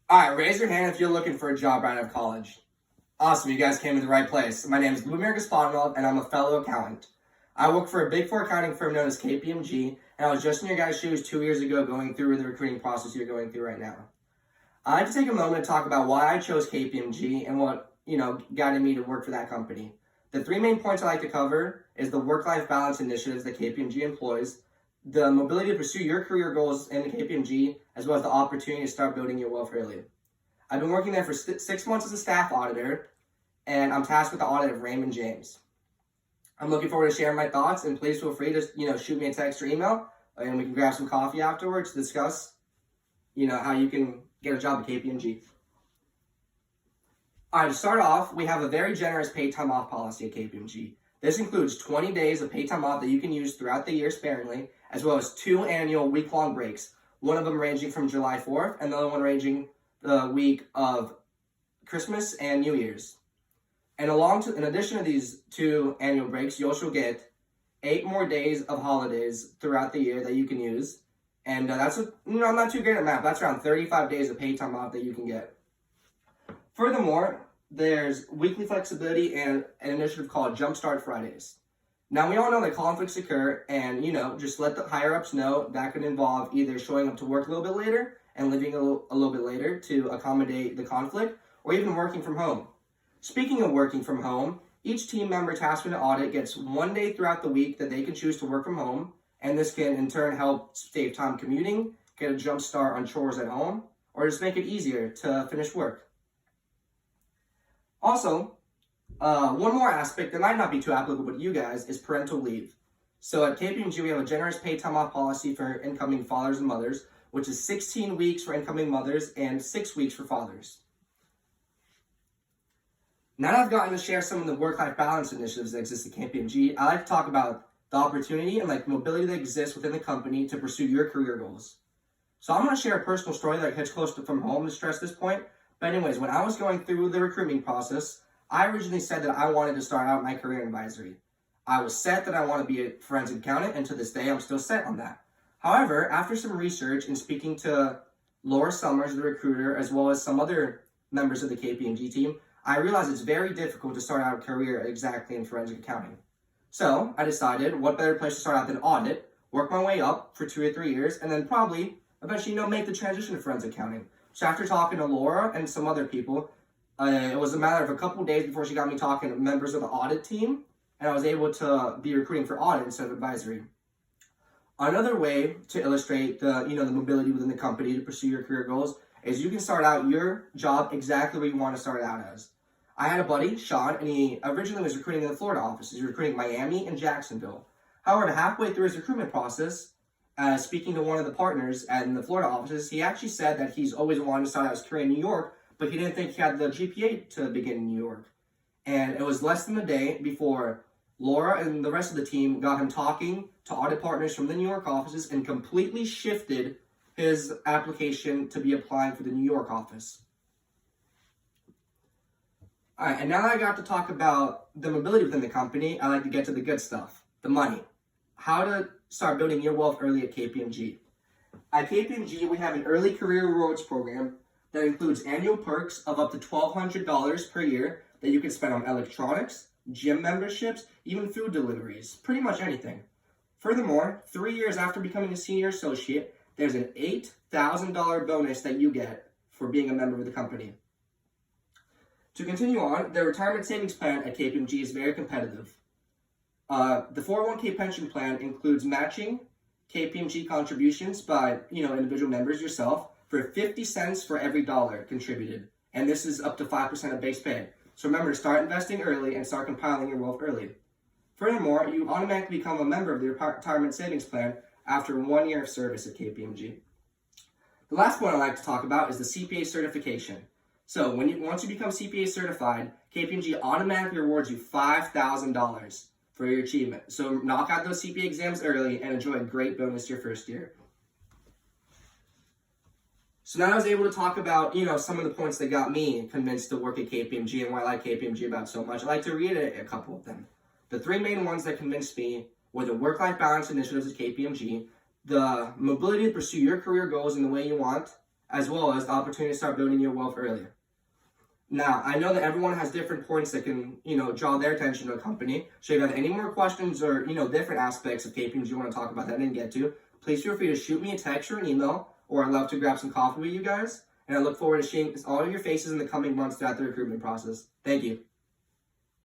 All right, raise your hand if you're looking for a job right out of college. Awesome, you guys came to the right place. My name is Lumir Gaspanov, and I'm a fellow accountant. I work for a Big Four accounting firm known as KPMG, and I was just in your guys' shoes 2 years ago going through the recruiting process you're going through right now. I'd like to take a moment to talk about why I chose KPMG and what, guided me to work for that company. The three main points I like to cover is the work-life balance initiatives that KPMG employs, the mobility to pursue your career goals in the KPMG, as well as the opportunity to start building your wealth early. I've been working there for 6 months as a staff auditor, and I'm tasked with the audit of Raymond James. I'm looking forward to sharing my thoughts, and please feel free to shoot me a text or email, and we can grab some coffee afterwards to discuss how you can get a job at KPMG. All right, to start off, we have a very generous paid time off policy at KPMG. This includes 20 days of paid time off that you can use throughout the year sparingly, as well as 2 annual week-long breaks, one of them ranging from July 4th and the other one ranging the week of Christmas and New Year's. And in addition to these 2 annual breaks, you also get 8 more days of holidays throughout the year that you can use. And I'm not too great at math. That's around 35 days of paid time off that you can get. Furthermore, there's weekly flexibility and an initiative called Jumpstart Fridays. Now, we all know that conflicts occur, and, just let the higher-ups know that could involve either showing up to work a little bit later and leaving a little bit later to accommodate the conflict, or even working from home. Speaking of working from home, each team member tasked with an audit gets 1 day throughout the week that they can choose to work from home, and this can in turn help save time commuting, get a jump start on chores at home, or just make it easier to finish work. Also, one more aspect that might not be too applicable to you guys is parental leave. So at KPMG, we have a generous paid time off policy for incoming fathers and mothers, which is 16 weeks for incoming mothers and 6 weeks for fathers. Now that I've gotten to share some of the work-life balance initiatives that exist at KPMG, I like to talk about the opportunity and mobility that exists within the company to pursue your career goals. So I'm going to share a personal story that hits close from home to stress this point. But anyways, when I was going through the recruiting process, I originally said that I wanted to start out my career in advisory. I was set that I want to be a forensic accountant, and to this day, I'm still set on that. However, after some research and speaking to Laura Summers, the recruiter, as well as some other members of the KPMG team, I realized it's very difficult to start out a career exactly in forensic accounting. So I decided what better place to start out than audit, work my way up for 2 or 3 years, and then probably eventually make the transition to forensic accounting. So after talking to Laura and some other people, it was a matter of a couple days before she got me talking to members of the audit team, and I was able to be recruiting for audit instead of advisory. Another way to illustrate the mobility within the company to pursue your career goals is you can start out your job exactly where you want to start out as. I had a buddy, Sean, and he originally was recruiting in the Florida office. He was recruiting Miami and Jacksonville. However, halfway through his recruitment process, speaking to one of the partners in the Florida offices, he actually said that he's always wanted to start out his career in New York, but he didn't think he had the GPA to begin in New York. And it was less than a day before Laura and the rest of the team got him talking to audit partners from the New York offices and completely shifted his application to be applying for the New York office. All right, and now that I got to talk about the mobility within the company, I like to get to the good stuff, the money. How to start building your wealth early at KPMG. At KPMG, we have an early career rewards program that includes annual perks of up to $1,200 per year that you can spend on electronics, gym memberships, even food deliveries, pretty much anything. Furthermore, 3 years after becoming a senior associate, there's an $8,000 bonus that you get for being a member of the company. To continue on, the retirement savings plan at KPMG is very competitive. The 401k pension plan includes matching KPMG contributions by individual members yourself for 50 cents for every dollar contributed, and this is up to 5% of base pay. So remember to start investing early and start compiling your wealth early. Furthermore, you automatically become a member of the retirement savings plan after 1 year of service at KPMG. The last point I'd like to talk about is the CPA certification. So once you become CPA certified, KPMG automatically rewards you $5,000 for your achievement. So knock out those CPA exams early and enjoy a great bonus your first year. So now I was able to talk about, some of the points that got me convinced to work at KPMG and why I like KPMG about so much. I'd like to reiterate a couple of them. The 3 main ones that convinced me were the work-life balance initiatives at KPMG, the mobility to pursue your career goals in the way you want, as well as the opportunity to start building your wealth earlier. Now, I know that everyone has different points that can, draw their attention to a company. So if you have any more questions or, different aspects of KPMG you want to talk about that I didn't get to, please feel free to shoot me a text or an email, or I'd love to grab some coffee with you guys. And I look forward to seeing all of your faces in the coming months throughout the recruitment process. Thank you.